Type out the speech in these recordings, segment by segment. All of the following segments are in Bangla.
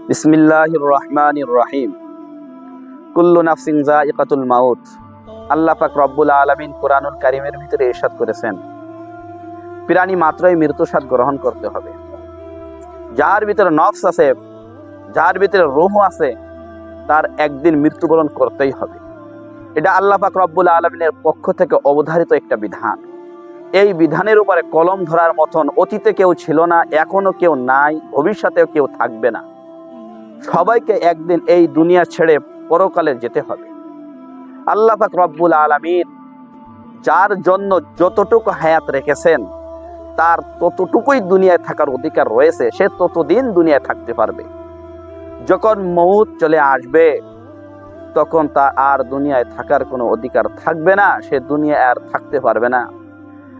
বিসমিল্লাহির রহমানির রহিম। কুল্লু নাফসিন যায়িকাতুল মাউত। আল্লাহ পাক রব্বুল আলামিন কোরআনুল কারীমের ভিতরে ইরশাদ করেছেন, প্রাণী মাত্রই মৃত্যু স্বাদ গ্রহণ করতে হবে। যার ভিতরে নফস আছে, যার ভিতরে রূহ আছে, তার একদিন মৃত্যুবরণ করতেই হবে। এটা আল্লাহ পাক রব্বুল আলামিনের পক্ষ থেকে অবধারিত একটা বিধান। এই বিধানের উপরে কলম ধরার মতন অতীতে কেউ ছিল না, এখনো কেউ নাই, ভবিষ্যতেও কেউ থাকবে না। সবাইকে একদিন এই দুনিয়া ছেড়ে পরকালে যেতে হবে। আল্লাহ পাক রব্বুল আলামিন যার জন্য যতটুকু হায়াত রেখেছেন, তার ততটুকুই দুনিয়ায় থাকার অধিকার রয়েছে, সে ততদিন দুনিয়ায় থাকতে পারবে। যখন মউত চলে আসবে, তখন তার আর দুনিয়ায় থাকার কোনো অধিকার থাকবে না, সে দুনিয়ায় আর থাকতে পারবে না।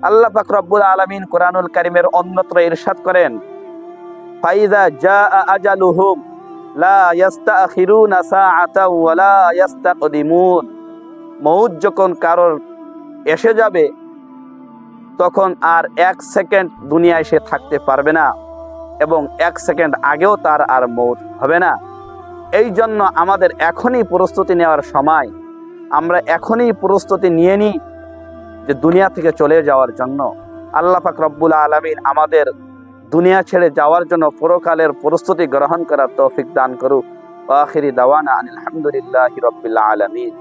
আল্লাহ পাক রব্বুল আলামিন কোরআনুল কারীমের অন্যত্র ইরশাদ করেন, ফাইযা জাআ আজালুহুম লা ইস্তাখিরুনা সাআতাও ওয়া লা ইস্তাকদিমুন। মউত যখন কারোর এসে যাবে, তখন আর এক সেকেন্ড দুনিয়ায় সে থাকতে পারবে না, এবং এক সেকেন্ড আগেও তার আর মউত হবে না। এই জন্য আমাদের এখনই প্রস্তুতি নেওয়ার সময়। আমরা এখনই প্রস্তুতি নিয়ে নিই যে দুনিয়া থেকে চলে যাওয়ার জন্য। আল্লাহ পাক রব্বুল আলামিন আমাদের দুনিয়া ছেড়ে যাওয়ার জন্য পরকালের প্রস্তুতি গ্রহণ করার তৌফিক দান করুক। ওয়া আখিরি দাওয়ানা আনিল হামদুলিল্লাহি রাব্বিল আলামিন।